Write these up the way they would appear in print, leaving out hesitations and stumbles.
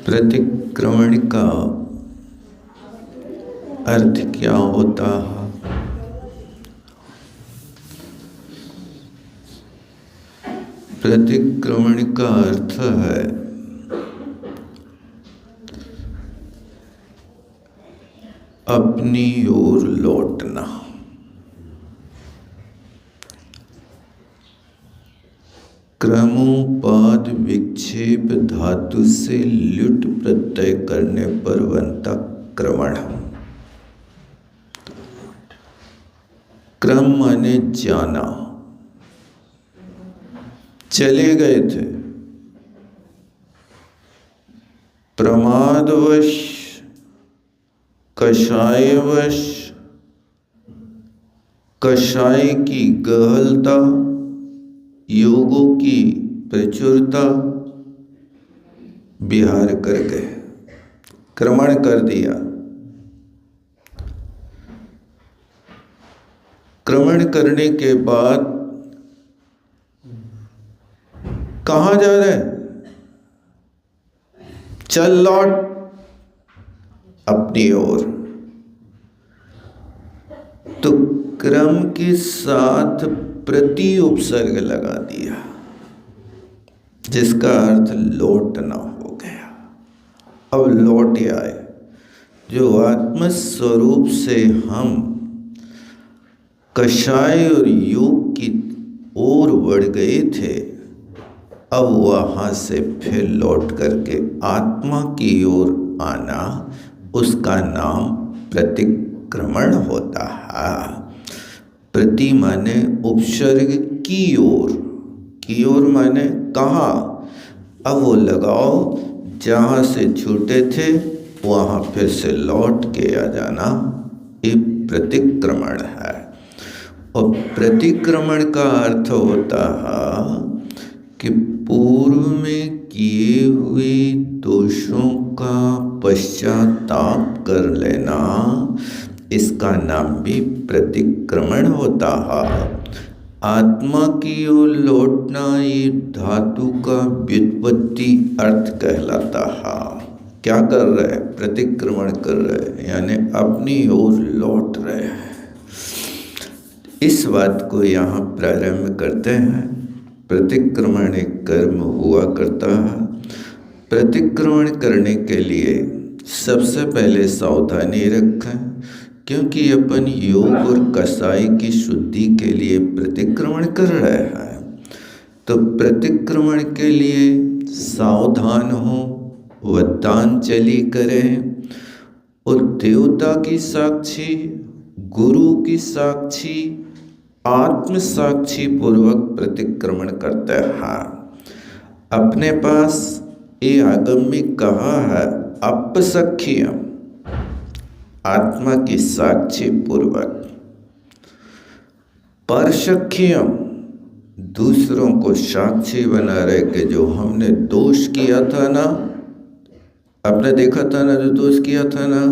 प्रतिक्रमण का अर्थ क्या होता है? प्रतिक्रमण का अर्थ है अपनी ओर लौटना। क्रमोपाद विक्षेप धातु से ल्युट प्रत्यय करने पर बनता क्रमण। क्रम माने जाना, चले गए थे, प्रमादवश, कषायवश, कषाय की गहलता, योगों की प्रचुरता, विहार कर गए, क्रमण कर दिया। क्रमण करने के बाद कहाँ जा रहे हैं? चल लौट अपनी ओर। तो क्रम के साथ प्रति उपसर्ग लगा दिया, जिसका अर्थ लौटना हो गया। अब लौट आए। जो आत्म स्वरूप से हम कषाय और योग की ओर बढ़ गए थे, अब वहाँ से फिर लौट करके आत्मा की ओर आना, उसका नाम प्रतिक्रमण होता है। प्रति माने उपसर्ग की ओर माने कहाँ। अब वो लगाओ, जहाँ से छूटे थे वहाँ फिर से लौट के आ जाना, ये प्रतिक्रमण है। और प्रतिक्रमण का अर्थ होता है कि पूर्व में किए हुए दोषों का पश्चाताप कर लेना, इसका नाम भी प्रतिक्रमण होता है। आत्मा की ओर लौटना ये धातु का व्युत्पत्ति अर्थ कहलाता है। क्या कर रहे हैं? प्रतिक्रमण कर रहे हैं, यानी अपनी ओर लौट रहे हैं। इस बात को यहाँ प्रारंभ करते हैं। प्रतिक्रमण एक कर्म हुआ करता है। प्रतिक्रमण करने के लिए सबसे पहले सावधानी रखें, क्योंकि अपन योग और कसाई की शुद्धि के लिए प्रतिक्रमण कर रहे हैं। तो प्रतिक्रमण के लिए सावधान हो, वतांजलि करें और देवता की साक्षी, गुरु की साक्षी, आत्म साक्षी पूर्वक प्रतिक्रमण करते हैं। अपने पास ये आगम में कहा है अपसख्यम, आत्मा की साक्षी पूर्वक। परसख्यम, दूसरों को साक्षी बना रहे कि जो हमने दोष किया था ना, आपने देखा था ना जो दोष किया था ना,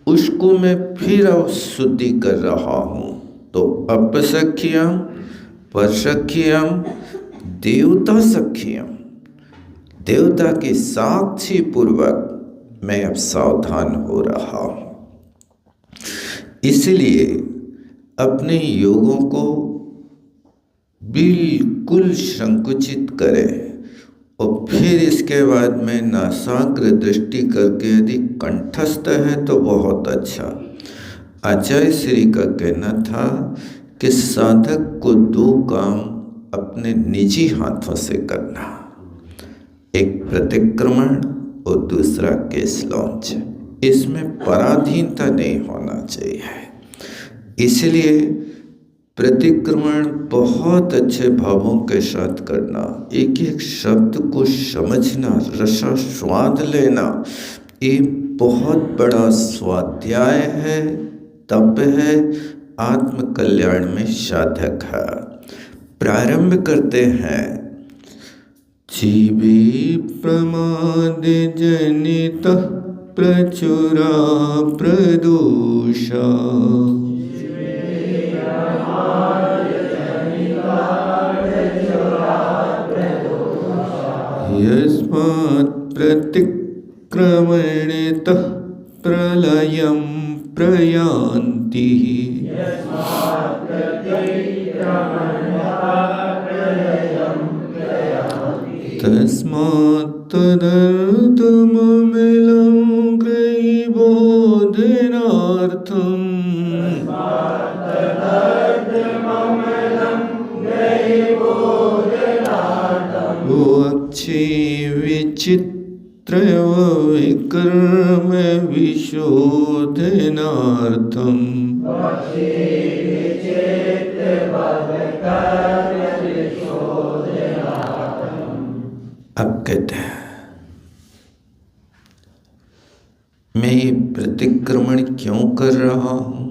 उसको मैं फिर शुद्धि कर रहा हूँ। तो अपसख्यम, परसख्यम, देवता सख्यम, देवता की साक्षी पूर्वक मैं अब सावधान हो रहा हूँ। इसलिए अपने योगों को बिल्कुल संकुचित करें और फिर इसके बाद में नासाग्र दृष्टि करके यदि कंठस्थ है तो बहुत अच्छा। आचार्य श्री का कहना था कि साधक को दो काम अपने निजी हाथों से करना, एक प्रतिक्रमण और दूसरा केस लॉन्च। इसमें पराधीनता नहीं होना चाहिए। इसलिए प्रतिक्रमण बहुत अच्छे भावों के साथ करना, एक एक शब्द को समझना, रसास्वाद लेना, ये बहुत बड़ा स्वाध्याय है, तप है, आत्म कल्याण में साधक है। प्रारंभ करते हैं। जीवे प्रमाद जनित प्रचुरा प्रदोषा, यस्मात् प्रतिक्रमणतः प्रलयं प्रयान्ति। तस्मात् तदर्थममिलं ग्रहीबोधनार्थम् वक्षे विचित्र विकर्म विशोधनार्थम्। अब कहते हैं मैं ये प्रतिक्रमण क्यों कर रहा हूं?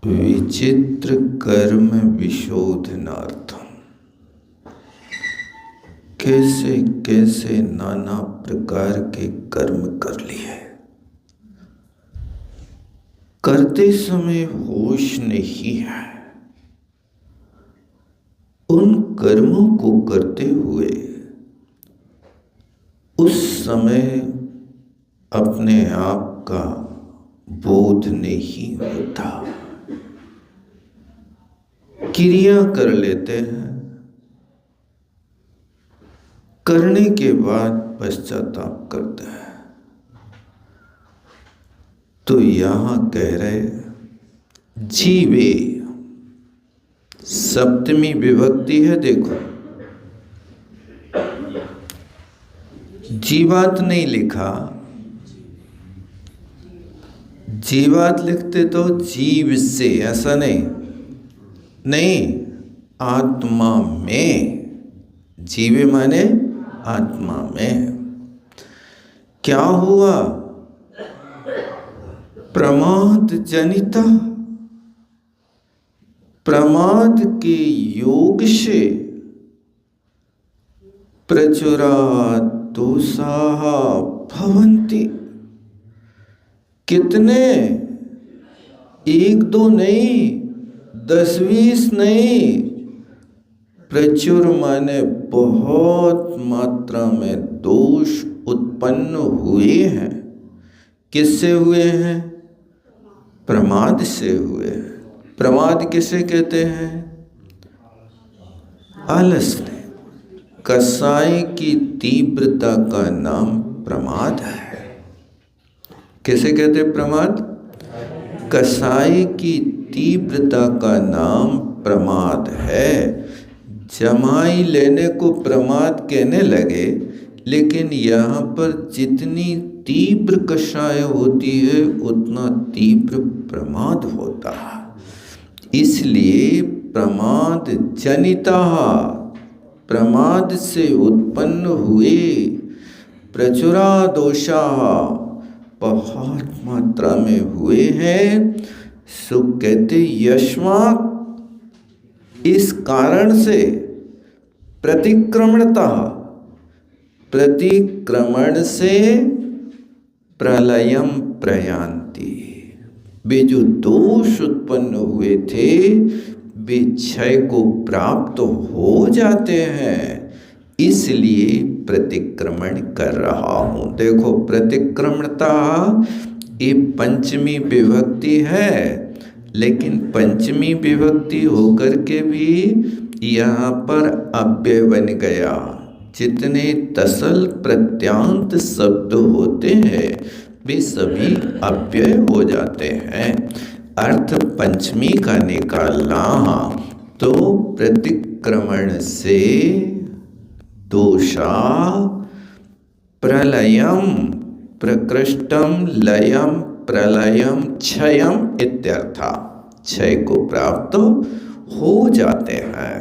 विचित्र कर्म विशोधनार्थम। कैसे कैसे नाना प्रकार के कर्म कर लिए, करते समय होश नहीं है। उन कर्मों को करते हुए उस समय अपने आप का बोध नहीं होता। क्रिया कर लेते हैं, करने के बाद पश्चाताप करते हैं। तो यहां कह रहे जीवे, सप्तमी विभक्ति है। देखो जीवात नहीं लिखा, जीवात लिखते तो जीव से, ऐसा नहीं, आत्मा में। जीवे माने आत्मा में। क्या हुआ? प्रमाद जनिता, प्रमाद के योग से प्रचुरा दोषाः भवन्ति। कितने? 1-2 नहीं, 10-20 नहीं, प्रचुर माने बहुत मात्रा में दोष उत्पन्न हुए हैं। किससे हुए हैं? प्रमाद से हुए हैं। प्रमाद किसे कहते हैं? आलस ने। कसाई की तीव्रता का नाम प्रमाद है। किसे कहते हैं प्रमाद? कसाई की तीव्रता का नाम प्रमाद है। जमाई लेने को प्रमाद कहने लगे, लेकिन यहाँ पर जितनी तीव्र कषाय होती है उतना तीव्र प्रमाद होता है। इसलिए प्रमाद जनिता, प्रमाद से उत्पन्न हुए प्रचुरा दोषा, बहुत मात्रा में हुए हैं। सो कहते यस्मात्, इस कारण से, प्रतिक्रमणता, प्रतिक्रमण से प्रलयम प्रयान्ति। वे जो दोष उत्पन्न हुए थे वे क्षय को प्राप्त हो जाते हैं। इसलिए प्रतिक्रमण कर रहा हूं। देखो प्रतिक्रमणता ये पंचमी विभक्ति है, लेकिन पंचमी विभक्ति होकर के भी यहाँ पर अव्यय बन गया। जितने तसल प्रत्यांत शब्द होते हैं वे सभी अव्यय हो जाते हैं। अर्थ पंचमी का निकालना तो प्रतिक्रमण से दोषा प्रलयम, प्रकृष्टम लयम प्रलयम क्षयम इत्यर्था, क्षय को प्राप्त हो जाते हैं।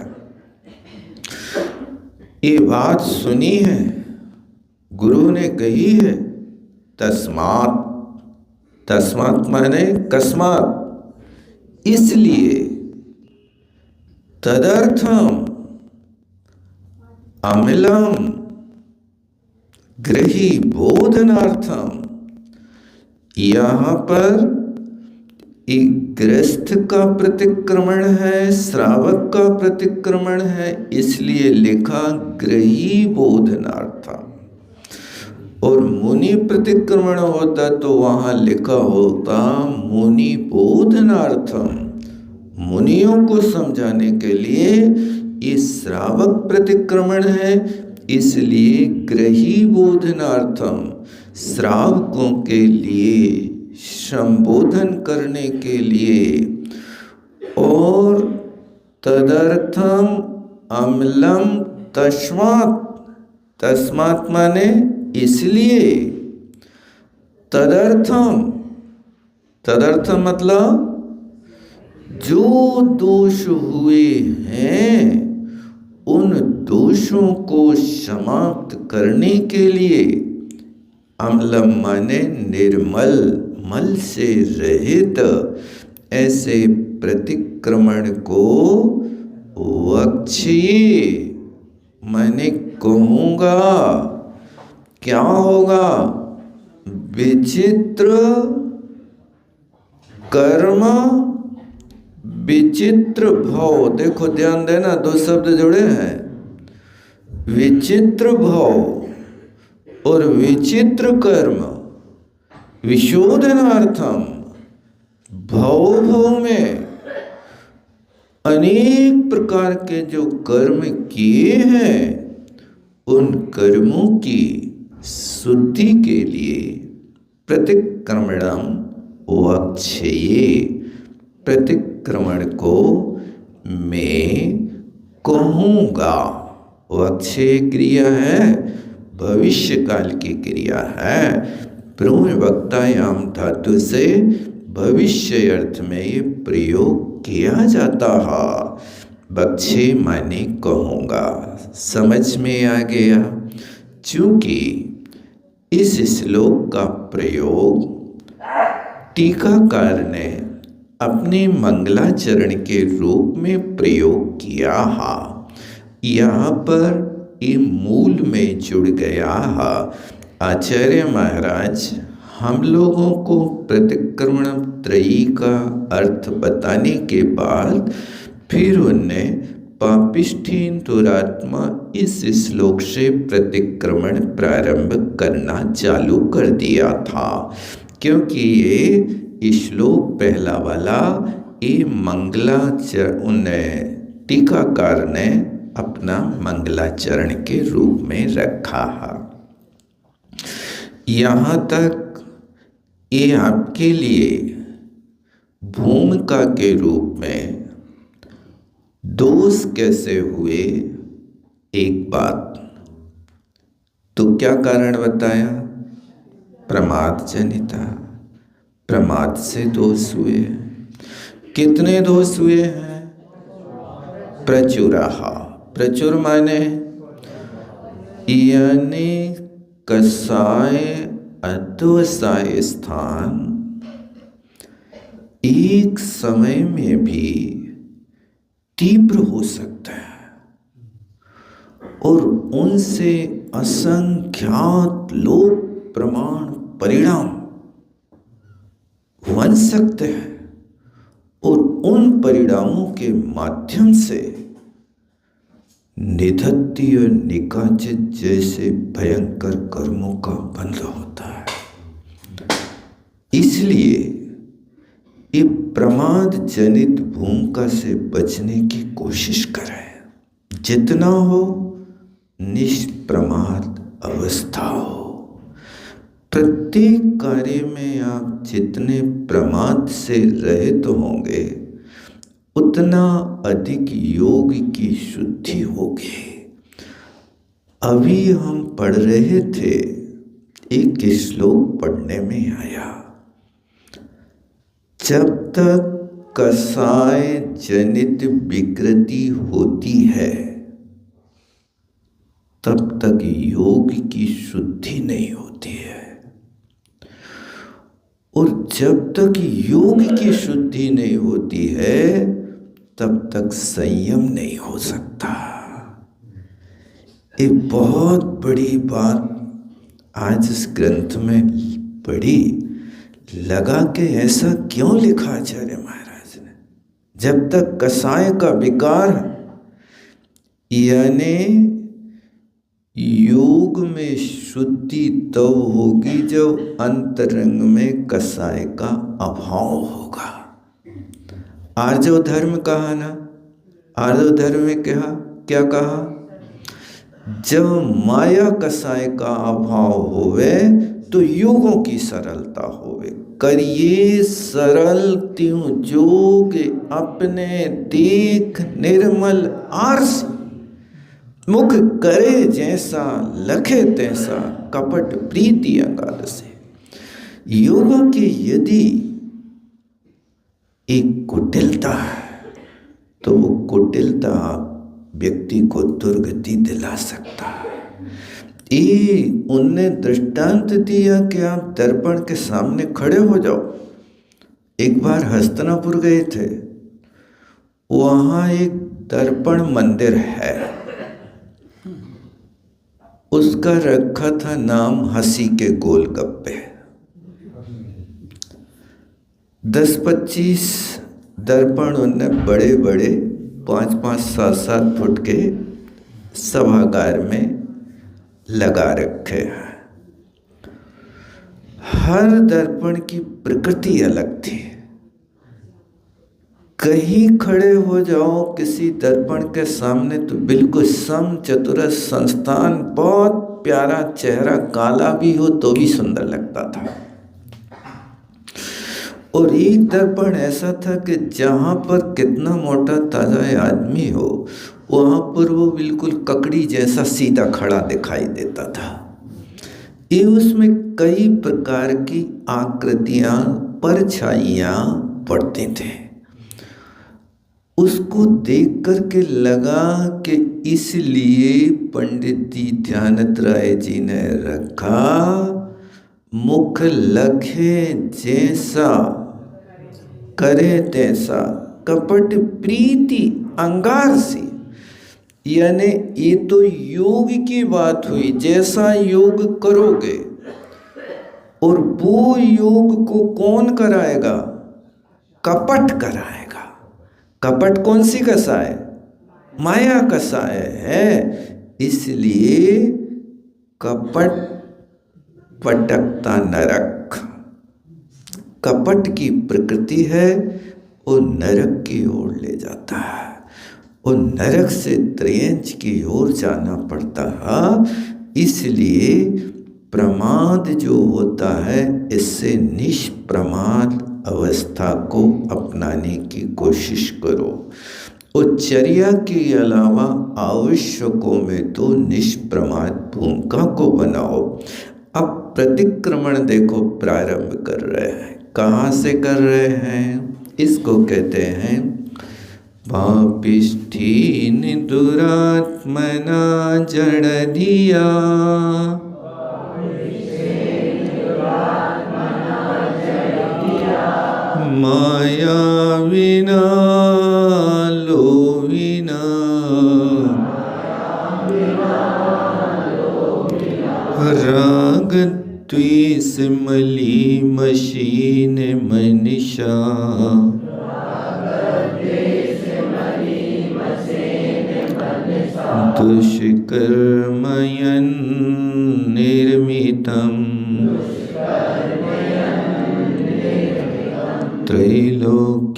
ये बात सुनी है, गुरु ने कही है। तस्मात्, तस्मात् माने कस्मात्, इसलिए, तदर्थम अमिलम गृही बोधनार्थम, यहाँ पर एक गृहस्थ का प्रतिक्रमण है, श्रावक का प्रतिक्रमण है, इसलिए लिखा गृही बोधनार्थम। और मुनि प्रतिक्रमण होता तो वहां लिखा होता मुनि बोधनार्थम, मुनियों को समझाने के लिए। ये श्रावक प्रतिक्रमण है, इसलिए गृही बोधनार्थम, श्रावकों के लिए, संबोधन करने के लिए। और तदर्थम अम्लम तस्मात्, तस्मात् माने इसलिए, तदर्थम, तदर्थम मतलब जो दोष हुए हैं उन दोषों को समाप्त करने के लिए, अम्लम माने निर्मल, मल से रहित ऐसे प्रतिक्रमण को वक्ष्ये, मैंने कहूँगा। क्या होगा? विचित्र कर्म विचित्र भाव। देखो ध्यान देना, दो शब्द जुड़े हैं, विचित्र भाव और विचित्र कर्म। विशोधनार्थम, भाव में अनेक प्रकार के जो कर्म किए हैं उन कर्मों की शुद्धि के लिए प्रतिक्रमणम वक्ष्ये, प्रतिक्रमण को मैं कहूँगा। वक्ष्ये क्रिया है, भविष्य काल की क्रिया है। ब्रह्मवक्तायाम धातु से भविष्य अर्थ में ये प्रयोग किया जाता है। वक्ष्ये माने कहूँगा। समझ में आ गया? चूंकि इस श्लोक का प्रयोग टीकाकार ने अपने मंगलाचरण के रूप में प्रयोग किया है, यहाँ पर ये मूल में जुड़ गया है। आचार्य महाराज हम लोगों को प्रतिक्रमण त्रयी का अर्थ बताने के बाद फिर उनने पापिष्ठी दुरात्मा इस श्लोक से प्रतिक्रमण प्रारंभ करना चालू कर दिया था, क्योंकि ये श्लोक पहला वाला ये मंगलाचरण टीकाकार ने अपना मंगलाचरण के रूप में रखा है। यहाँ तक ये आपके लिए भूमिका के रूप में दोष कैसे हुए एक बात, तो क्या कारण बताया? प्रमाद जनिता, प्रमाद से दोष हुए। कितने दोष हुए हैं? प्रचुराहा, प्रचुर माने यानी कसाय अद्वसाय स्थान एक समय में भी तीव्र हो सकता है और उनसे असंख्यात लोक प्रमाण परिणाम बन सकते हैं और उन परिणामों के माध्यम से निधत्ति और निकाचित जैसे भयंकर कर्मों का बंध होता है। इसलिए ये प्रमाद जनित भूमिका से बचने की कोशिश करें। जितना हो निष्प्रमाद अवस्था हो। प्रत्येक कार्य में आप जितने प्रमाद से रहित होंगे उतना अधिक योग की शुद्धि होगी। अभी हम पढ़ रहे थे, एक श्लोक पढ़ने में आया, जब तक कसाय जनित विकृति होती है तब तक योग की शुद्धि नहीं होती है, और जब तक योग की शुद्धि नहीं होती है तब तक संयम नहीं हो सकता। एक बहुत बड़ी बात आज इस ग्रंथ में पढ़ी, लगा कि ऐसा क्यों लिखा आचार्य महाराज ने। जब तक कसाय का विकार, यानी योग में शुद्धि तब होगी जब अंतरंग में कसाय का अभाव होगा। आर्जव धर्म कहा ना, आर्जव धर्म में क्या कहा, जब माया कसाय का अभाव होवे तो योगों की सरलता होवे। करिए सरल त्यों जोग अपने देख निर्मल आरस, मुख करे जैसा लखे तैसा कपट प्रीति अंगार से। योगों की यदि एक कुटिलता है तो वो कुटिलता व्यक्ति को दुर्गति दिला सकता है। ये उनने दृष्टांत दिया कि आप दर्पण के सामने खड़े हो जाओ। एक बार हस्तिनापुर गए थे, वहाँ एक दर्पण मंदिर है, उसका रखा था नाम हंसी के गोलगप्पे। 10-25 दर्पण उनने बड़े बड़े 5-5, 7-7 फुट के सभागार में लगा रखे हैं। हर दर्पण की प्रकृति अलग थी। कहीं खड़े हो जाओ किसी दर्पण के सामने तो बिल्कुल सम चतुरस संस्थान, बहुत प्यारा चेहरा, काला भी हो तो भी सुंदर लगता था। और एक दर्पण ऐसा था कि जहाँ पर कितना मोटा ताजा आदमी हो वहाँ पर वो बिल्कुल ककड़ी जैसा सीधा खड़ा दिखाई देता था। ये उसमें कई प्रकार की आकृतियाँ, परछाइयाँ पड़ती थे। उसको देख करके लगा कि इसलिए पंडित दीनदयाल राय जी ने रखा, मुख लखे जैसा करे तैसा कपट प्रीति अंगार सी। यानी ये तो योग की बात हुई, जैसा योग करोगे। और वो योग को कौन कराएगा? कपट कराएगा। कपट कौन सी कसाय? माया कसाय है। इसलिए कपट पटकता नरक, कपट की प्रकृति है, वो नरक की ओर ले जाता है। और नरक से त्रयंच की ओर जाना पड़ता है। इसलिए प्रमाद जो होता है, इससे निष्प्रमाद अवस्था को अपनाने की कोशिश करो। उच्चर्या के अलावा आवश्यकों में तो निष्प्रमाद भूमिका को बनाओ। अब प्रतिक्रमण देखो प्रारंभ कर रहे हैं। कहाँ से कर रहे हैं? इसको कहते हैं पापिष्ठीन दुरात्मना जड़ दिया, माया विना लोविना, राग द्वेष मली मशीन मनीषा, दुष्कर्मयन् निर्मितम् त्रैलोक्याधिपते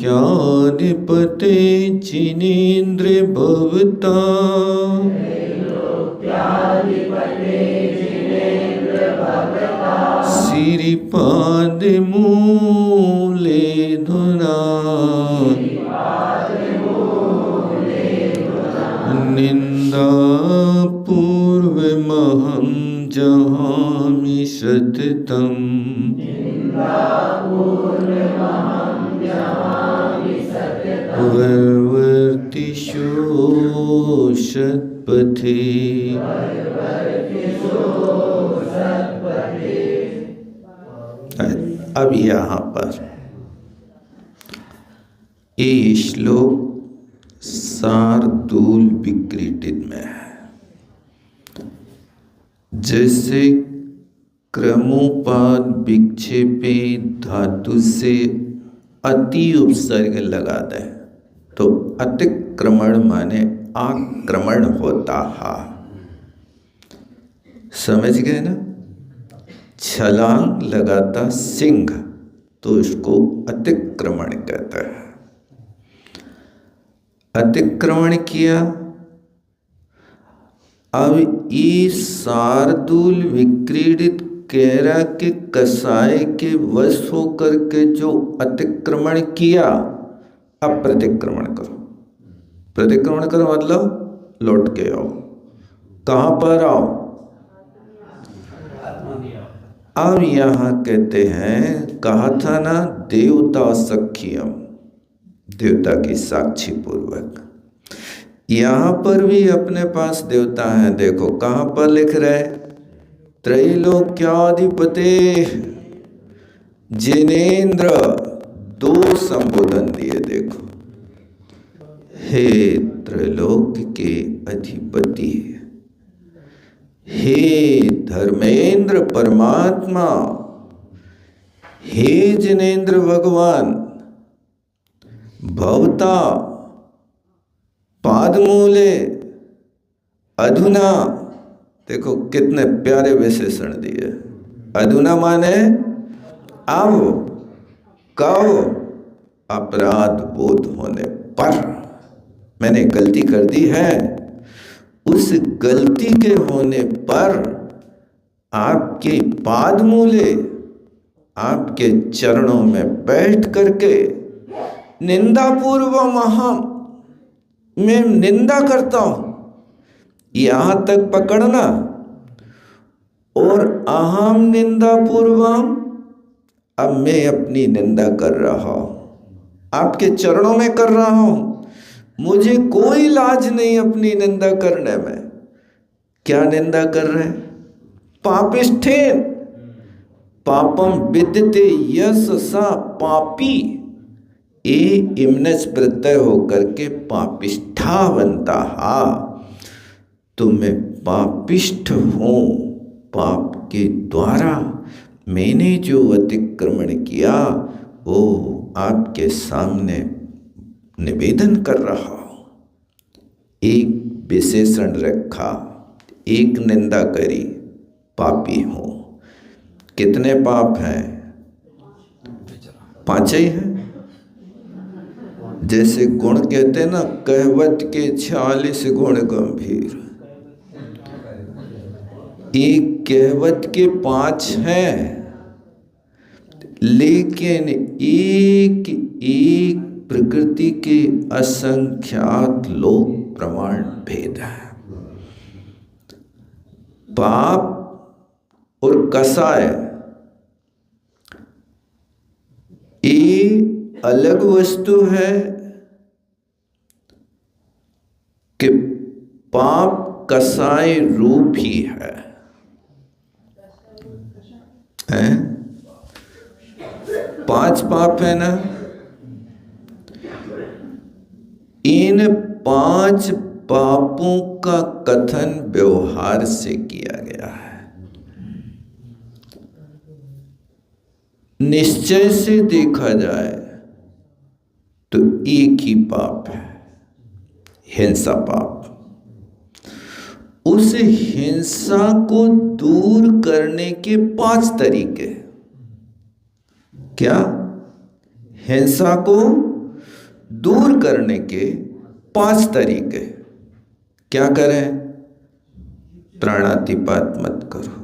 जिनेन्द्र भवता, श्रीपाद मूले धुना, निंदा पूर्वमहं जहामि सततम्, वर्वर्तिषु सत्पथे। अब यहाँ पर ये श्लोक शार्दूल विक्रीडित में है। जैसे क्रमोपात विक्षेपे धातु से अति उपसर्ग लगा दे तो अतिक्रमण माने आक्रमण होता है। समझ गए ना? छलांग लगाता सिंह तो इसको अतिक्रमण कहता है। अतिक्रमण किया। अब ये शार्दूल विक्रीडित कैरा के कसाय के वश होकर के जो अतिक्रमण किया, अब प्रतिक्रमण करो। प्रतिक्रमण करो मतलब लौट के आओ। कहां पर आओ? अब यहां कहते हैं, कहा था ना देवता सख्यम, देवता की साक्षी पूर्वक। यहां पर भी अपने पास देवता है। देखो कहां पर लिख रहे, त्रैलोक्याधिपते जिनेन्द्र, दो संबोधन दिए। देखो, हे त्रैलोक्य के अधिपति, हे धर्मेंद्र परमात्मा, हे जिनेन्द्र भगवान, भवता पादमूले अधुना। देखो कितने प्यारे विशेषण दिए। अधुना माने अब, कब? अपराध बोध होने पर। मैंने गलती कर दी है, उस गलती के होने पर आपके पादमूले, आपके चरणों में बैठ करके निंदा पूर्वम अहम, मैं निंदा करता हूं। यहां तक पकड़ना। और अहम निंदा पूर्वम, अब मैं अपनी निंदा कर रहा हूं, आपके चरणों में कर रहा हूं। मुझे कोई लाज नहीं अपनी निंदा करने में। क्या निंदा कर रहे हैं? पापिष्ठेन पापम विद्यते यस सा पापी, ए इमनस प्रत्यय होकर के पापिष्ठा बनता। हा, तो मैं पापिष्ठ हूं। पाप के द्वारा मैंने जो अतिक्रमण किया वो आपके सामने निवेदन कर रहा हूं। एक विशेषण रखा, एक निंदा करी, पापी हूं। कितने पाप हैं? 5 ही हैं। जैसे गुण कहते हैं ना, कहवत के 46 गुण गंभीर। एक कहवत के 5 हैं, लेकिन एक एक प्रकृति के असंख्यात लोक प्रमाण भेद है। पाप और कसाय ये अलग वस्तु है कि पाप कसाय रूप ही है? 5 पाप है ना। इन 5 पापों का कथन व्यवहार से किया गया है। निश्चय से देखा जाए तो एक ही पाप है, हिंसा पाप। उस हिंसा को दूर करने के 5 तरीके। क्या? हिंसा को दूर करने के 5 तरीके। क्या करें? प्राणातिपात मत करो।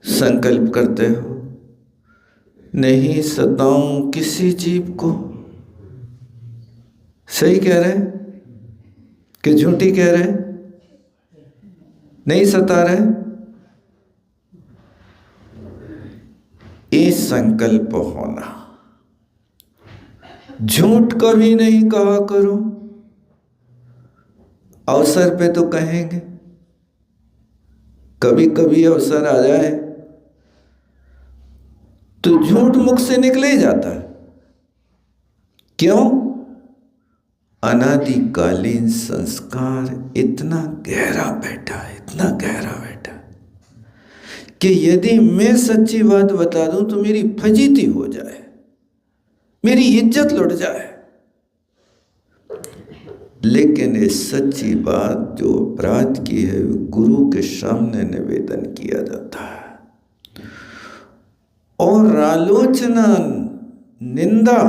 संकल्प करते हो नहीं सताऊं किसी जीव को। सही कह रहे कि झूठी कह रहे? नहीं सता रहे। ये संकल्प होना। झूठ कभी नहीं कहा करो। अवसर पे तो कहेंगे, कभी कभी अवसर आ जाए तो झूठ मुख से निकले ही जाता है। क्यों? अनादिकालीन संस्कार इतना गहरा बैठा है, इतना गहरा बैठा। कि यदि मैं सच्ची बात बता दूं तो मेरी फजीती हो जाए, मेरी इज्जत लुट जाए। लेकिन ये सच्ची बात जो अपराध की है गुरु के सामने निवेदन किया जाता है, और आलोचना निंदा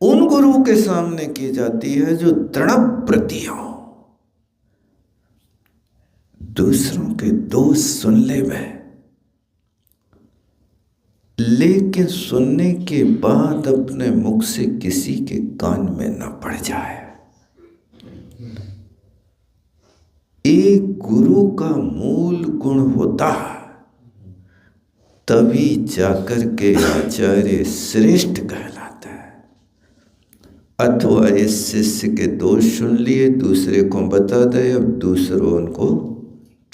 उन गुरु के सामने की जाती है जो दृढ़व्रती हो, दूसरों के दोष सुन ले वह, लेकिन सुनने के बाद अपने मुख से किसी के कान में न पड़ जाए। एक गुरु का मूल गुण होता है, तभी जाकर के आचार्य श्रेष्ठ कहलाता है। अथवा इस शिष्य के दोष सुन लिए, दूसरे को बता दे, अब दूसरों उनको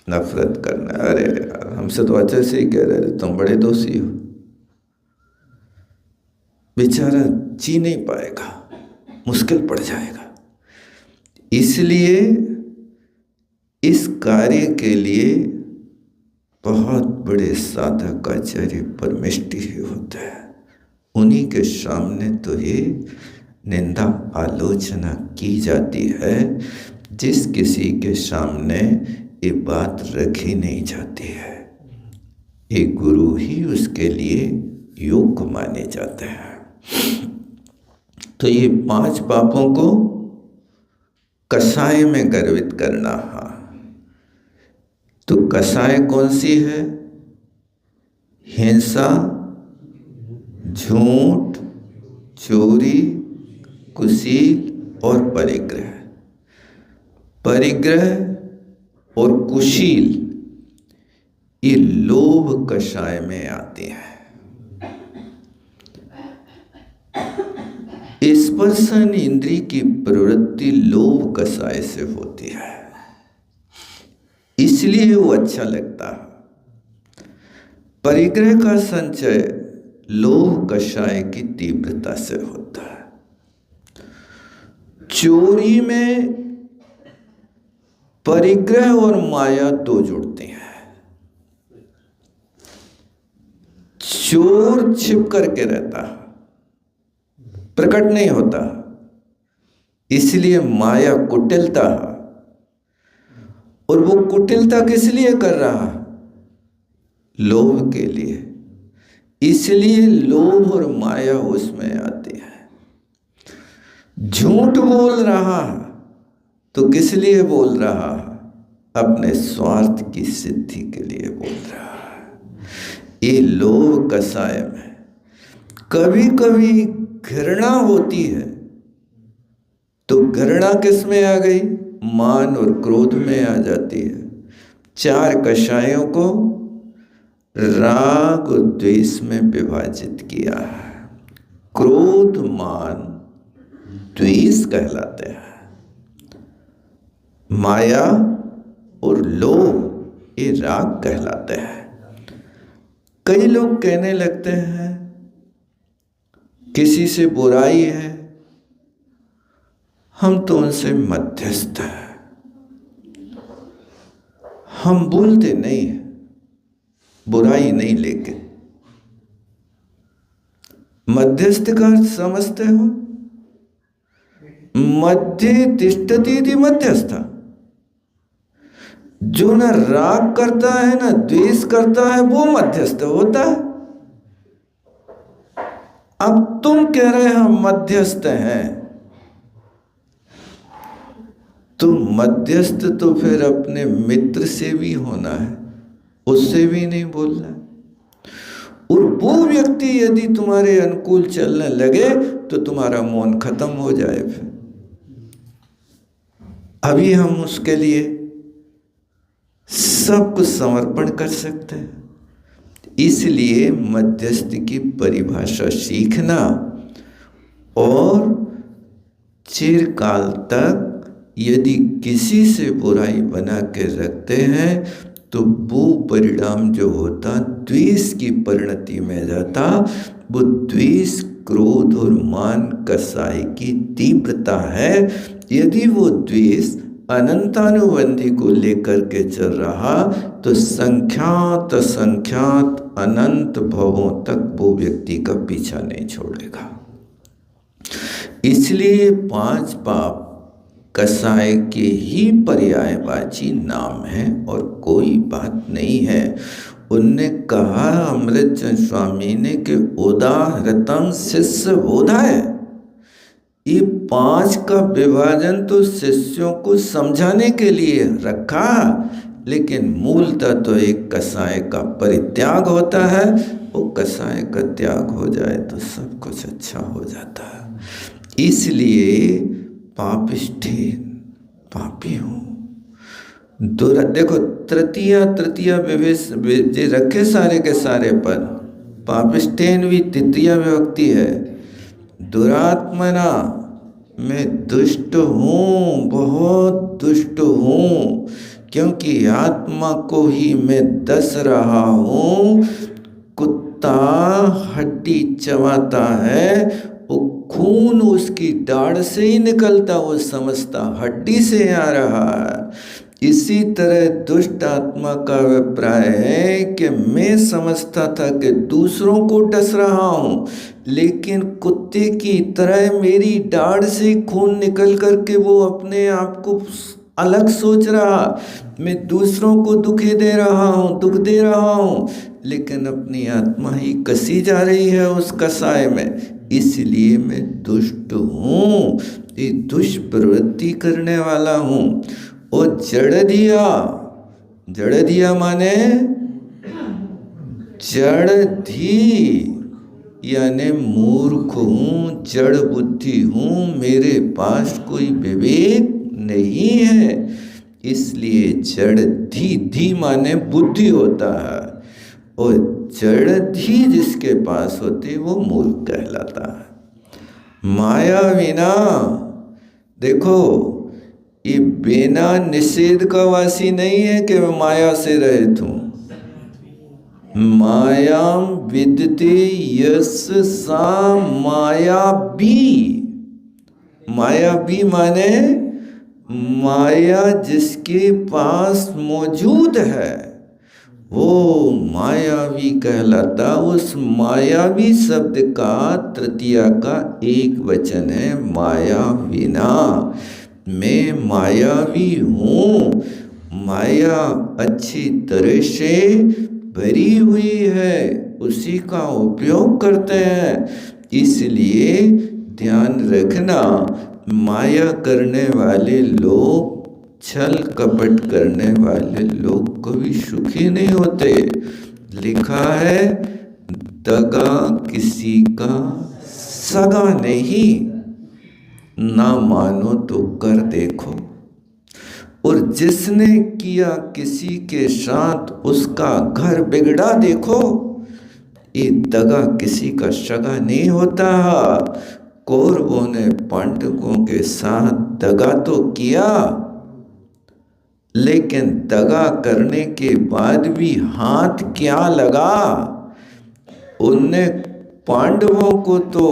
नफरत करना, अरे यार हमसे तो अच्छे से ही कह रहे थे, तुम बड़े दोषी हो। बेचारा जी नहीं पाएगा, मुश्किल पड़ जाएगा। इसलिए इस कार्य के लिए बहुत बड़े साधक आचार्य परमेष्टि ही होते हैं। उन्हीं के सामने तो ये निंदा आलोचना की जाती है, जिस किसी के सामने ये बात रखी नहीं जाती है। ये गुरु ही उसके लिए योग्य माने जाते हैं। तो ये 5 पापों को कसाय में गर्वित करना। हाँ, तो कसाय कौन सी है? हिंसा, झूठ, चोरी, कुशील और परिग्रह। परिग्रह और कुशील ये लोभ कषाय में आते हैं। स्पर्शन इंद्रिय की प्रवृत्ति लोभ कषाय से होती है, इसलिए वो अच्छा लगता है। परिग्रह का संचय लोभ कषाय की तीव्रता से होता है। चोरी में परिग्रह और माया दो जुड़ते हैं। चोर छिप करके रहता है, प्रकट नहीं होता, इसलिए माया कुटिलता है। और वो कुटिलता किस लिए कर रहा? लोभ के लिए। इसलिए लोभ और माया उसमें आती है। झूठ बोल रहा तो किस लिए बोल रहा? अपने स्वार्थ की सिद्धि के लिए बोल रहा है। ये लोभ कषाय में कभी कभी घृणा होती है, तो घृणा किस में आ गई? मान और क्रोध में आ जाती है। 4 कषायों को राग और द्वेष में विभाजित किया है। क्रोध, मान, द्वेष कहलाते हैं। माया और लोभ ये राग कहलाते हैं। कई लोग कहने लगते हैं किसी से बुराई है, हम तो उनसे मध्यस्थ हैं, हम बोलते नहीं हैं, बुराई नहीं। लेकिन मध्यस्थ का अर्थ समझते हो? मध्य तिष्ठति इति मध्यस्थ। जो न राग करता है न द्वेष करता है, वो मध्यस्थ होता है। अब तुम कह रहे हम मध्यस्थ हैं, तो मध्यस्थ तो फिर अपने मित्र से भी होना है, उससे भी नहीं बोलना है। और वो व्यक्ति यदि तुम्हारे अनुकूल चलने लगे तो तुम्हारा मौन खत्म हो जाए। फिर अभी हम उसके लिए सब कुछ समर्पण कर सकते हैं। इसलिए मध्यस्थ की परिभाषा सीखना और चिरकाल तक यदि किसी से बुराई बना के रखते हैं तो वो परिणाम जो होता द्वेष की परिणति में जाता। वो द्वेष, क्रोध और मान कसाई की तीव्रता है। यदि वो द्वेष अनंतानुबंधी को लेकर के चल रहा तो संख्यात असंख्यात अनंत भवों तक वो व्यक्ति का पीछा नहीं छोड़ेगा। इसलिए 5 पाप कसाय के ही पर्यायवाची नाम है और कोई बात नहीं है। उनने कहा अमृतचंद स्वामी ने कि उदाहृतम शिष्य बोधाय, ये 5 का विभाजन तो शिष्यों को समझाने के लिए रखा, लेकिन मूलतः तो एक कसाय का परित्याग होता है। वो कसाय का त्याग हो जाए तो सब कुछ अच्छा हो जाता है। इसलिए पापिष्ठे पापी हूँ। देखो तृतीया विवेश जे रखे सारे के सारे पद, पापिष्ठेन भी तृतीया विभक्ति है। दुरात्मना, मैं दुष्ट हूँ, बहुत दुष्ट हूँ, क्योंकि आत्मा को ही मैं दस रहा हूँ। कुत्ता हड्डी चबाता है, वो खून उसकी दाढ़ से ही निकलता, वो समझता हड्डी से आ रहा है। इसी तरह दुष्ट आत्मा का अभिप्राय है कि मैं समझता था कि दूसरों को डस रहा हूँ, लेकिन कुत्ते की तरह मेरी दाढ़ से खून निकल करके वो अपने आप को अलग सोच रहा। मैं दूसरों को दुख दे रहा हूँ, लेकिन अपनी आत्मा ही कसी जा रही है उस कसाय में। इसलिए मैं दुष्ट हूँ, ये दुष्प्रवृत्ति करने वाला हूँ। और जड़ दिया माने जड़धी, यानी मूर्ख हूँ, जड़ बुद्धि हूँ, मेरे पास कोई विवेक नहीं है। इसलिए जड़धी माने बुद्धि होता है, और जड़धी जिसके पास होती वो मूर्ख कहलाता है। माया बिना, देखो ये बिना निषेध का वासी नहीं है कि मैं माया से रहित हूँ। मायाम विदते यस सा मायावी। मायावी माने माया जिसके पास मौजूद है वो मायावी कहलाता। उस मायावी शब्द का तृतीया का एक वचन है मायाविना। मैं मायावी हूँ, माया अच्छी तरह से भरी हुई है, उसी का उपयोग करते हैं। इसलिए ध्यान रखना, माया करने वाले लोग, छल कपट करने वाले लोग कभी सुखी नहीं होते। लिखा है दगा किसी का सगा नहीं, ना मानो तो कर देखो। और जिसने किया किसी के साथ उसका घर बिगड़ा देखो। ये दगा किसी का सगा नहीं होता। कौरवों ने पांडवों के साथ दगा तो किया, लेकिन दगा करने के बाद भी हाथ क्या लगा। उनने पांडवों को तो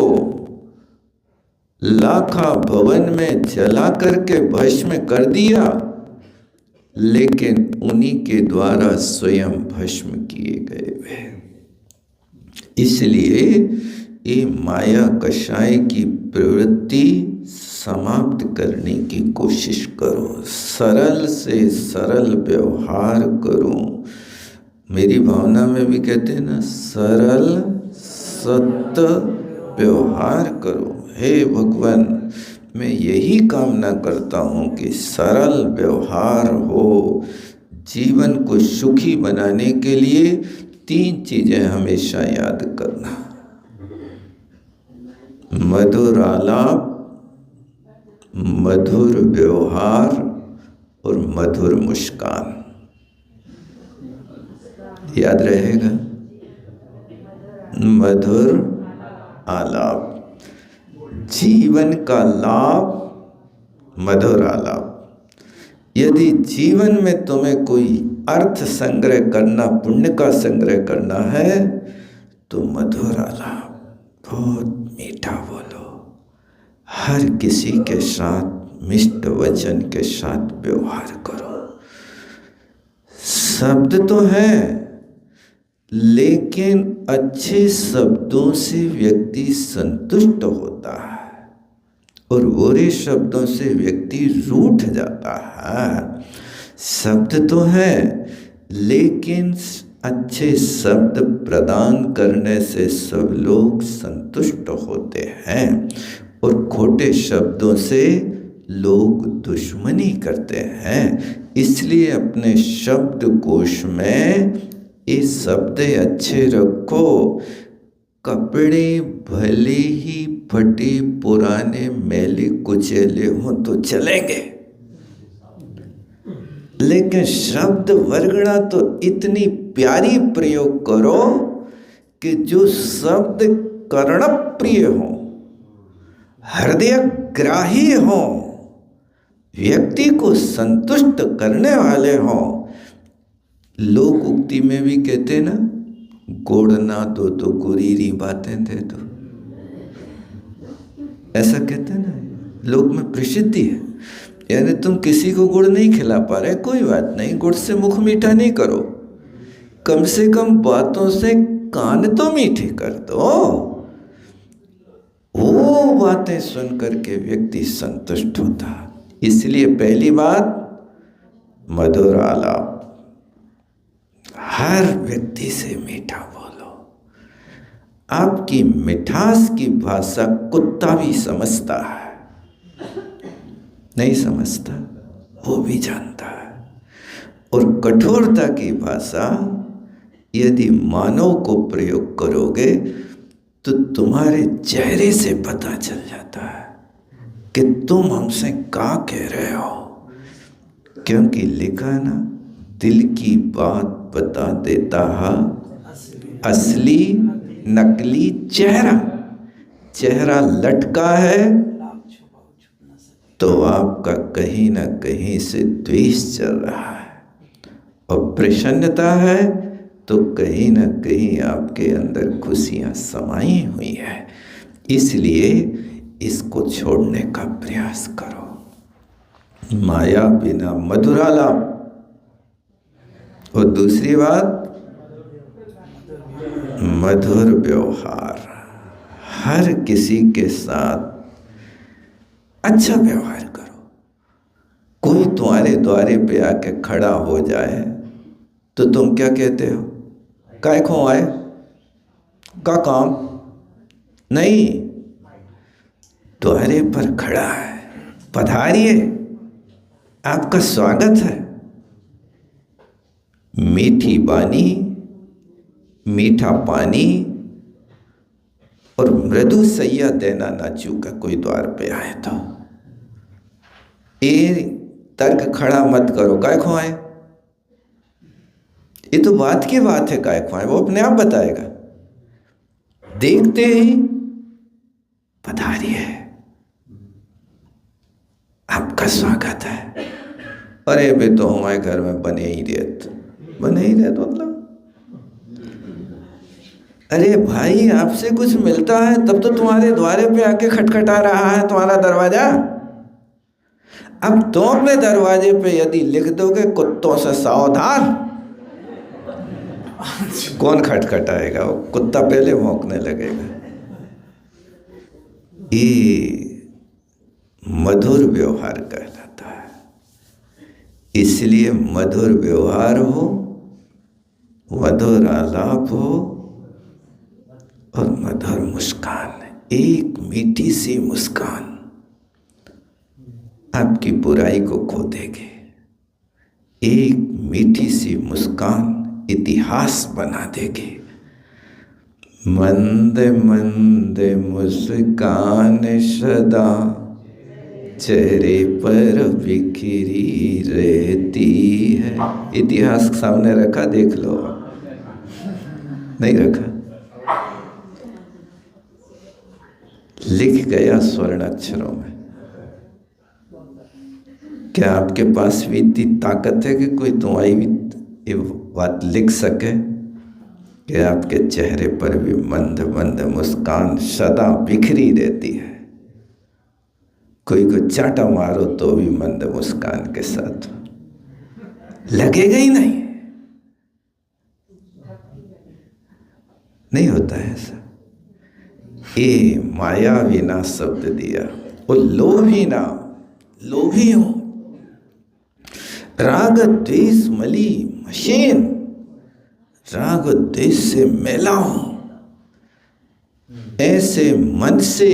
लाखा भवन में जला करके भस्म कर दिया, लेकिन उन्हीं के द्वारा स्वयं भस्म किए गए वे। इसलिए ये माया कषाय की प्रवृत्ति समाप्त करने की कोशिश करो। सरल से सरल व्यवहार करो। मेरी भावना में भी कहते हैं ना, सरल सत्य व्यवहार करो। हे भगवान, मैं यही कामना करता हूँ कि सरल व्यवहार हो। जीवन को सुखी बनाने के लिए 3 चीज़ें हमेशा याद करना: मधुर आलाप, मधुर व्यवहार और मधुर मुस्कान। याद रहेगा? मधुर आलाप, जीवन का लाभ, मधुर आलाप। यदि जीवन में तुम्हें कोई अर्थ संग्रह करना, पुण्य का संग्रह करना है, तो मधुर आलाप, बहुत मीठा बोलो, हर किसी के साथ मिष्ट वचन के साथ व्यवहार करो। शब्द तो है, लेकिन अच्छे शब्दों से व्यक्ति संतुष्ट होता है और बुरे शब्दों से व्यक्ति रूठ जाता है। शब्द तो है, लेकिन अच्छे शब्द प्रदान करने से सब लोग संतुष्ट होते हैं और खोटे शब्दों से लोग दुश्मनी करते हैं। इसलिए अपने शब्द कोश में ये शब्द अच्छे रखो। कपड़े भले ही फटे पुराने मैले कुचेले हों तो चलेंगे, लेकिन शब्द वर्गणा तो इतनी प्यारी प्रयोग करो कि जो शब्द कर्णप्रिय हो, हृदय ग्राही हो, व्यक्ति को संतुष्ट करने वाले हो। लोक उक्ति में भी कहते ना, गुड़ ना दो तो गुरीरी बातें दे दो, ऐसा कहते ना, लोक में प्रसिद्धि है। यानी तुम किसी को गुड़ नहीं खिला पा रहे, कोई बात नहीं, गुड़ से मुख मीठा नहीं करो, कम से कम बातों से कान तो मीठे कर दो। वो बातें सुन करके व्यक्ति संतुष्ट होता। इसलिए पहली बात, मधुर आलाप, हर व्यक्ति से मीठा बोलो। आपकी मिठास की भाषा कुत्ता भी समझता है, नहीं समझता, वो भी जानता है। और कठोरता की भाषा यदि मानव को प्रयोग करोगे तो तुम्हारे चेहरे से पता चल जाता है कि तुम हमसे क्या कह रहे हो, क्योंकि लिखा ना, दिल की बात बता देता है असली नकली चेहरा। चेहरा लटका है तो आपका कहीं ना कहीं से द्वेष चल रहा है, और प्रसन्नता है तो कहीं ना कहीं आपके अंदर खुशियां समाई हुई है। इसलिए इसको छोड़ने का प्रयास करो। माया बिना मधुरालाप। और दूसरी बात, मधुर व्यवहार। हर किसी के साथ अच्छा व्यवहार करो। कोई तुम्हारे द्वारे पे आके खड़ा हो जाए तो तुम क्या कहते हो, काय को आए, का काम नहीं, द्वारे पर खड़ा है, पधारिए, आपका स्वागत है। मीठी बानी, मीठा पानी और मृदु सैया देना ना चूका कोई द्वार पे आए तो। ये तर्क खड़ा मत करो, काय को आए, ये तो बात की बात है, काय को आए, वो अपने आप बताएगा। देखते ही पधारिए, आपका स्वागत है। अरे बे तो हमारे घर में बने ही रहते मतलब, अरे भाई आपसे कुछ मिलता है तब तो तुम्हारे द्वारे पे आके खटखटा रहा है तुम्हारा दरवाजा। अब तुम अपने दरवाजे पे यदि लिख दोगे कुत्तों से सावधान, कौन खटखटाएगा, वो कुत्ता पहले भौंकने लगेगा। ये मधुर व्यवहार कहलाता है। इसलिए मधुर व्यवहार हो, मधुर आलाप हो और मधुर मुस्कान। एक मीठी सी मुस्कान आपकी बुराई को खो देगी। एक मीठी सी मुस्कान इतिहास बना देगी। मंद मंद मुस्कान सदा चेहरे पर बिखरी रहती है। इतिहास सामने रखा, देख लो। नहीं रखा, लिख गया स्वर्ण अक्षरों में। क्या आपके पास भी इतनी ताकत है कि कोई तुम्हारी ये बात लिख सके कि आपके चेहरे पर भी मंद मंद मुस्कान सदा बिखरी रहती है? कोई को चाटा मारो तो भी मंद मुस्कान के साथ, लगेगा ही नहीं होता है ऐसा। ये माया विना शब्द दिया, वो लोभी ना, लोभी हो, राग द्वेष मली मशीन, राग द्वेष से मैला हो, ऐसे मन से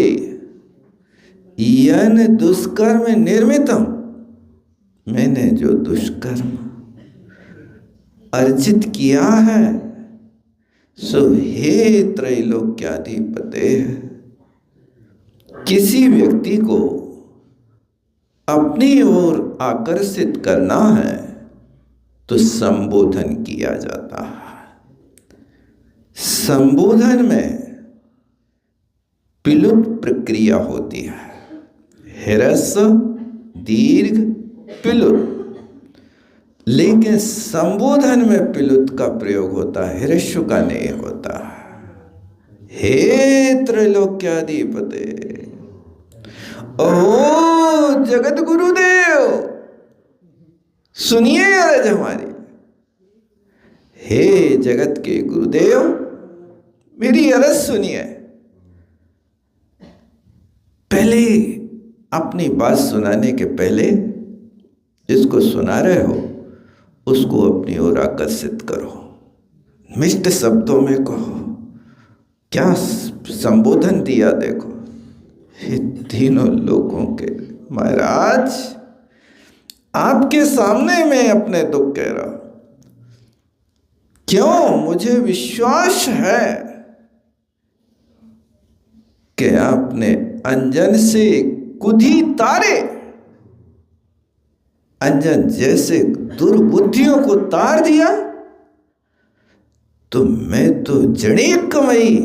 यन दुष्कर्म निर्मितम, मैंने जो दुष्कर्म अर्जित किया है सो हे त्रैलोक्याधिपते। किसी व्यक्ति को अपनी ओर आकर्षित करना है तो संबोधन किया जाता है। संबोधन में पिलुट प्रक्रिया होती है, ह्रस्व दीर्घ पिलुट, लेकिन संबोधन में पिलुट का प्रयोग होता है, ह्रस्व का नहीं होता। हे त्रैलोक्याधिपते, ओहो जगत गुरुदेव, सुनिए आज हमारी। हे जगत के गुरुदेव, मेरी अरज सुनिए। पहले अपनी बात सुनाने के पहले जिसको सुना रहे हो उसको अपनी ओर आकर्षित करो, मिष्ट शब्दों में कहो। क्या संबोधन दिया देखो, ये तीनों लोगों के महाराज, आपके सामने मैं अपने दुख कह रहा हूं। क्यों? मुझे विश्वास है कि आपने अंजन से कुधी तारे, अंजन जैसे दुर्बुद्धियों को तार दिया, तो मैं तो जड़ें कमाई।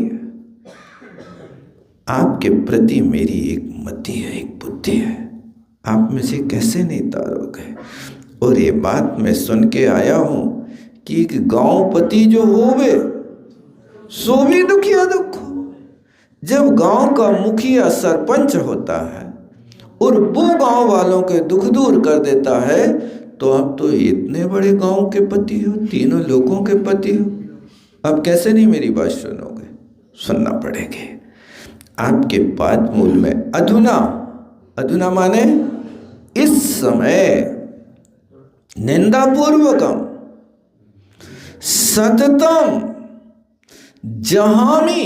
आपके प्रति मेरी एक मति है, एक बुद्धि है, आप मुझे कैसे नहीं तारोगे। और ये बात मैं सुन के आया हूं कि एक गांवपति जो होवे सो भी दुखिया दुख। जब गांव का मुखिया सरपंच होता है और वो गांव वालों के दुख दूर कर देता है, तो आप तो इतने बड़े गांव के पति हो, तीनों लोगों के पति हो, अब कैसे नहीं मेरी बात सुनोगे? सुनना पड़ेगी। आपके पाद मूल में अधुना, अधुना माने इस समय, निंदापूर्वकम, सततम, जहामी।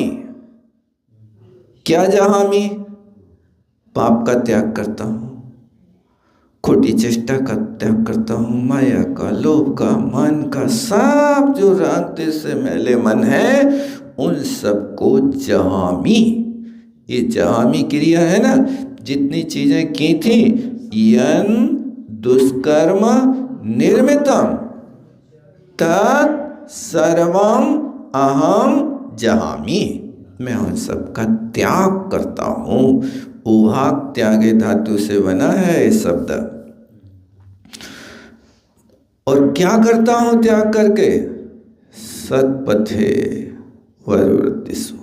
क्या जहामी? पाप का त्याग करता हूं, खोटी चेष्टा का त्याग करता हूं, माया का, लोभ का, मन का, सब जो राग द्वेष से मैले मन है उन सबको जहामी। ये जहामी क्रिया है ना, जितनी चीजें की थी, यन दुष्कर्म निर्मितम तत् सर्वम अहम जहामी। मैं उन सब का त्याग करता हूं। उहाक त्यागे धातु से बना है ये शब्द। और क्या करता हूं त्याग करके? सत्पथे वरवृत्तिषु,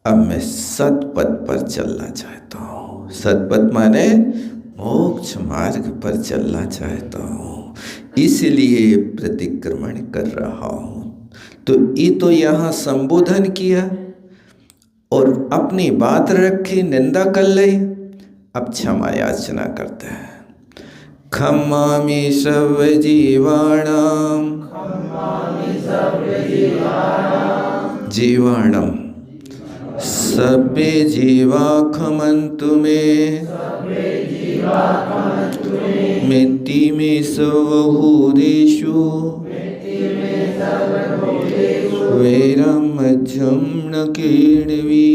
अब मैं सतपथ पर चलना चाहता हूँ। सतपथ माने मोक्ष मार्ग पर चलना चाहता हूँ, इसलिए प्रतिक्रमण कर रहा हूँ। तो ये तो यहाँ संबोधन किया और अपनी बात रखी, निंदा कर ली। अब क्षमा याचना करते हैं। खम्मामि सर्व जीवाणाम, जीवाणम सर्वे जीवा खमन्तु मे, मिति मे सर्वभूतेषु वैरम मध्यम न कीर्णवी।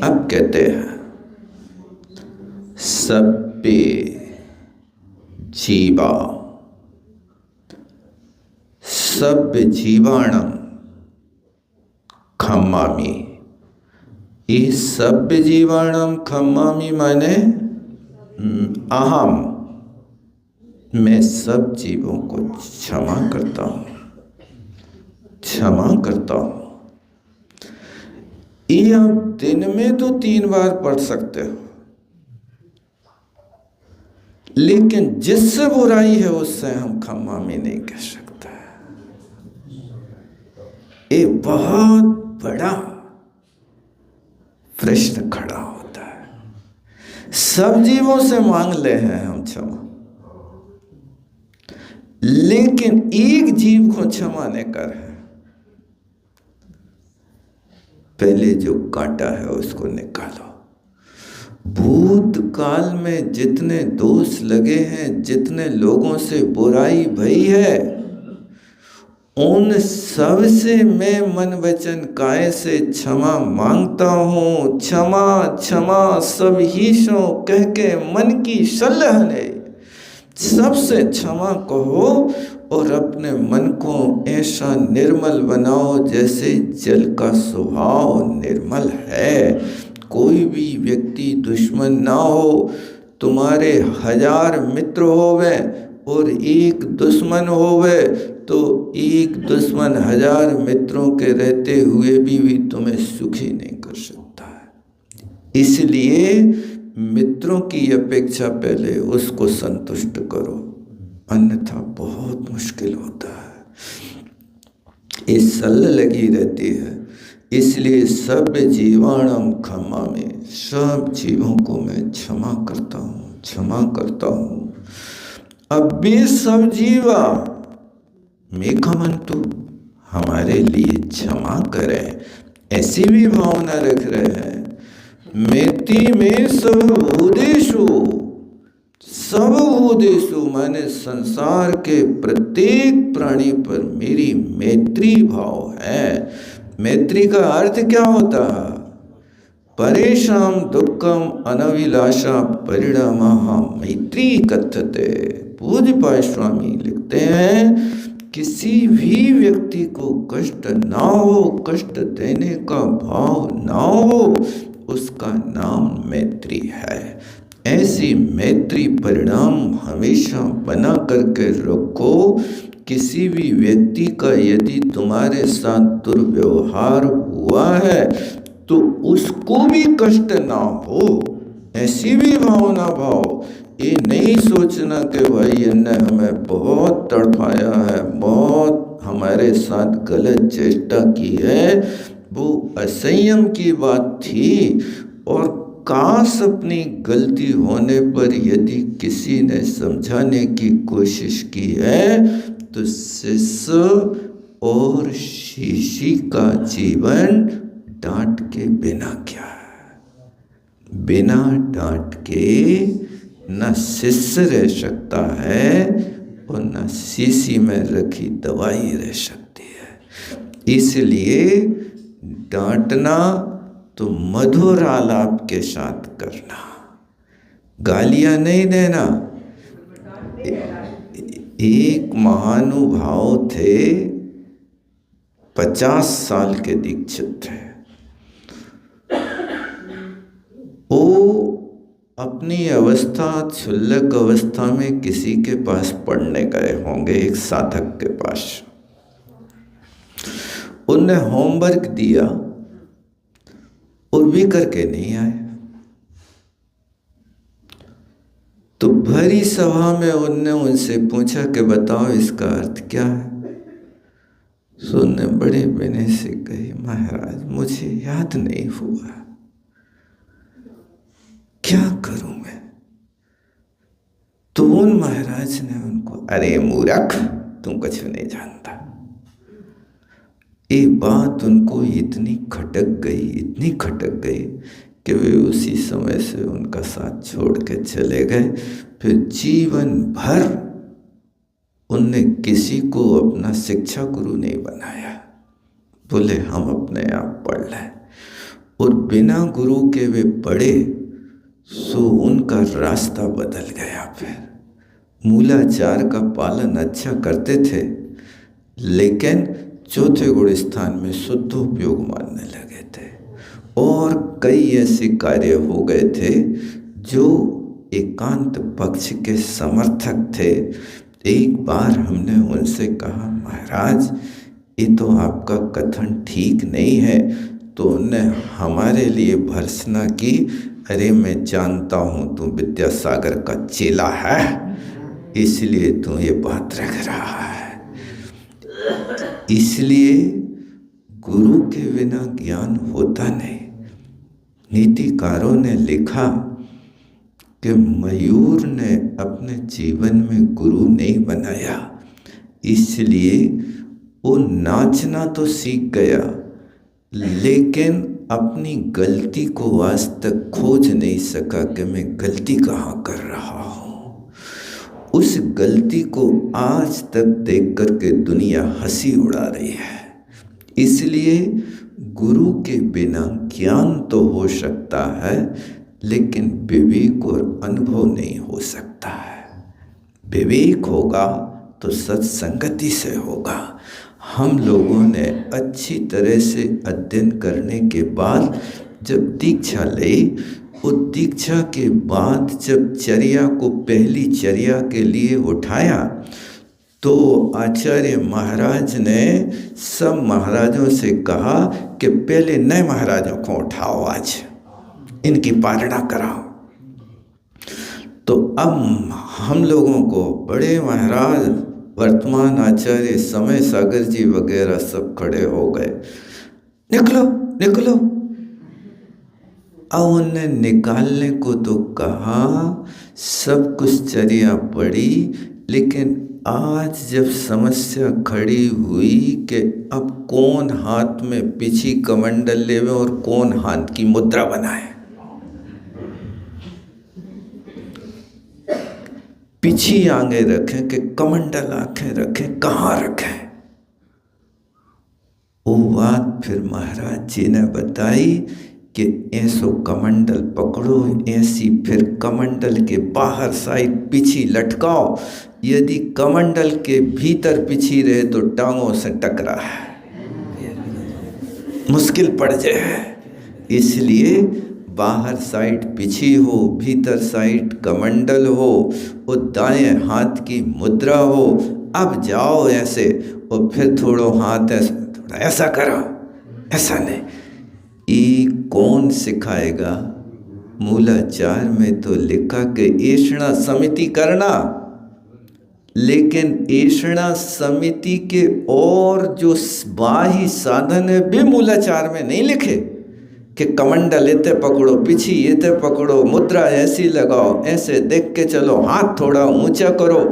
अब कहते हैं सभ्य जीवा, सभ्य जीवाणम खम्मामि। ये सभ्य जीवाणम खम्मामि माने अहम, मैं सब जीवों को क्षमा करता हूँ, क्षमा करता हूँ। ये आप दिन में तो 3 बार पढ़ सकते हो, लेकिन जिससे बुराई है उससे हम क्षमा भी नहीं कह सकते। ये बहुत बड़ा प्रश्न खड़ा होता है। सब जीवों से मांग ले हैं हम क्षमा, लेकिन एक जीव को क्षमा नहीं कर है। पहले जो काटा है उसको निकालो। भूतकाल में जितने दोष लगे हैं, जितने लोगों से बुराई भई है, उन सब से मैं मन वचन काय से क्षमा मांगता हूँ। क्षमा क्षमा सब ही सो कह के मन की सलाह ले, सबसे क्षमा कहो और अपने मन को ऐसा निर्मल बनाओ जैसे जल का स्वभाव निर्मल है। कोई भी व्यक्ति दुश्मन ना हो। तुम्हारे 1000 मित्र होवे और एक दुश्मन होवे, तो एक दुश्मन 1000 मित्रों के रहते हुए भी तुम्हें सुखी नहीं कर सकता है। इसलिए मित्रों की अपेक्षा पहले उसको संतुष्ट करो, अन्यथा बहुत मुश्किल होता है। ये सल लगी रहती है। इसलिए सब जीवाणम क्षमा में, सब जीवों को मैं क्षमा करता हूँ, क्षमा करता हूँ। अब भी सब जीवा मेघमंतु हमारे लिए क्षमा करें, ऐसी भी भावना रख रहे हैं। मेति में सब भूदेशु, सब भूदेशु माने संसार के प्रत्येक प्राणी पर मेरी मैत्री भाव है। मैत्री का अर्थ क्या होता है? परेशान दुखम अनभिलाषा परिणामः मैत्री कथ्यते। पूज्यपाद स्वामी लिखते हैं, किसी भी व्यक्ति को कष्ट ना हो, कष्ट देने का भाव ना हो, उसका नाम मैत्री है। ऐसी मैत्री परिणाम हमेशा बना करके रखो। किसी भी व्यक्ति का यदि तुम्हारे साथ दुर्व्यवहार हुआ है तो उसको भी कष्ट ना हो, ऐसी भी भावना भाव। ये नहीं सोचना कि भाई इन्हें हमें बहुत तड़पाया है, बहुत हमारे साथ गलत चेष्टा की है, वो असंयम की बात थी। और काश अपनी गलती होने पर यदि किसी ने समझाने की कोशिश की है तो शिष्य और शिष्य का जीवन डांट के बिना क्या है? बिना डांट के न शिष्य रह सकता है और न शीशी में रखी दवाई रह सकती है। इसलिए डांटना तो मधुर आलाप के साथ करना, गालियां नहीं देना। एक महानुभाव थे, 50 साल के दीक्षित थे। वो अपनी अवस्था, क्षुल्लक अवस्था में किसी के पास पढ़ने गए होंगे, एक साधक के पास। उनने होमवर्क दिया और भी करके नहीं आए। तो भरी सभा में उनने उनसे पूछा कि बताओ इसका अर्थ क्या है। तो उनने बड़े विनय से कही, महाराज मुझे याद नहीं हुआ, क्या करूं मैं। तो उन महाराज ने उनको, अरे मूर्ख तुम कुछ नहीं जानता। ये बात उनको इतनी खटक गई, इतनी खटक गई कि वे उसी समय से उनका साथ छोड़ के चले गए। फिर जीवन भर उनने किसी को अपना शिक्षा गुरु नहीं बनाया। बोले हम अपने आप पढ़ लें, और बिना गुरु के वे पढ़े सो उनका रास्ता बदल गया। फिर मूलाचार का पालन अच्छा करते थे, लेकिन चौथे गुण स्थान में शुद्ध उपयोग मानने लगे थे। और कई ऐसे कार्य हो गए थे जो एकांत पक्ष के समर्थक थे। एक बार हमने उनसे कहा, महाराज ये तो आपका कथन ठीक नहीं है, तो उन्हें हमारे लिए भर्त्सना की, अरे मैं जानता हूँ तू विद्यासागर का चेला है, इसलिए तू ये बात रख रहा है। इसलिए गुरु के बिना ज्ञान होता नहीं। नीतिकारों ने लिखा कि मयूर ने अपने जीवन में गुरु नहीं बनाया, इसलिए वो नाचना तो सीख गया लेकिन अपनी गलती को आज तक खोज नहीं सका कि मैं गलती कहाँ कर रहा हूँ। उस गलती को आज तक देख कर के दुनिया हंसी उड़ा रही है। इसलिए गुरु के बिना ज्ञान तो हो सकता है लेकिन विवेक और अनुभव नहीं हो सकता है। विवेक होगा तो सत्संगति से होगा। हम लोगों ने अच्छी तरह से अध्ययन करने के बाद जब दीक्षा ली, उस दीक्षा के बाद जब चर्या को पहली चर्या के लिए उठाया तो आचार्य महाराज ने सब महाराजों से कहा कि पहले नए महाराजों को उठाओ, आज इनकी पालना कराओ। तो अब हम लोगों को बड़े महाराज वर्तमान आचार्य समय सागर जी वगैरह सब खड़े हो गए, निकलो निकलो। अब उन्हें निकालने को तो कहा, सब कुछ चर्या पड़ी, लेकिन आज जब समस्या खड़ी हुई कि अब कौन हाथ में पीछी कमंडल लेवे और कौन हाथ की मुद्रा बनाए, पीछी आगे रखें कि कमंडल आंखें रखें, कहाँ रखें। वो बात फिर महाराज जी ने बताई कि ऐसो कमंडल पकड़ो, ऐसी फिर कमंडल के बाहर साइड पीछी लटकाओ, यदि कमंडल के भीतर पीछी रहे तो टांगों से टकरा है, मुश्किल पड़ जाए। इसलिए बाहर साइड पीछी हो, भीतर साइड कमंडल हो, वो दाएं हाथ की मुद्रा हो। अब जाओ ऐसे और फिर थोड़ा हाथ ऐसा, थोड़ा ऐसा करो, ऐसा नहीं। ये कौन सिखाएगा? मूलाचार में तो लिखा कि ऐषणा समिति करना, लेकिन ऐषणा समिति के और जो बाह्य साधन है वे मूलाचार में नहीं लिखे कि कमंडल इतने पकड़ो, पीछी इतने पकड़ो, मुद्रा ऐसी लगाओ, ऐसे देख के चलो, हाथ थोड़ा ऊंचा करो।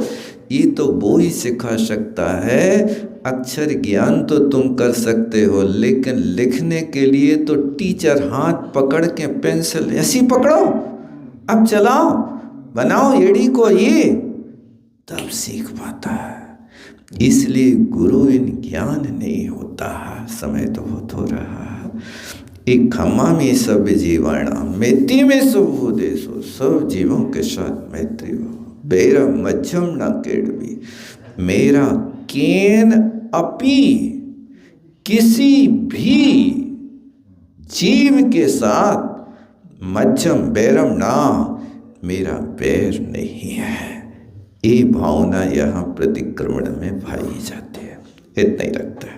ये तो वो ही सिखा सकता है। अक्षर ज्ञान तो तुम कर सकते हो, लेकिन लिखने के लिए तो टीचर हाथ पकड़ के पेंसिल ऐसी पकड़ो, अब चलाओ, बनाओ एड़ी को, ये तब सीख पाता है। इसलिए गुरु इन ज्ञान नहीं होता है। समय तो बहुत हो रहा है। एक खम्मा में सब जीवाणा मैत्री में सब देशो, सब जीवों के साथ मैत्री हो। बेरा मध्यम न केड़वी, मेरा केन अपी, किसी भी जीव के साथ मध्यम बैरम ना, मेरा बैर नहीं है। ये भावना यहाँ प्रतिक्रमण में पाई जाती है। इतना ही रखता है।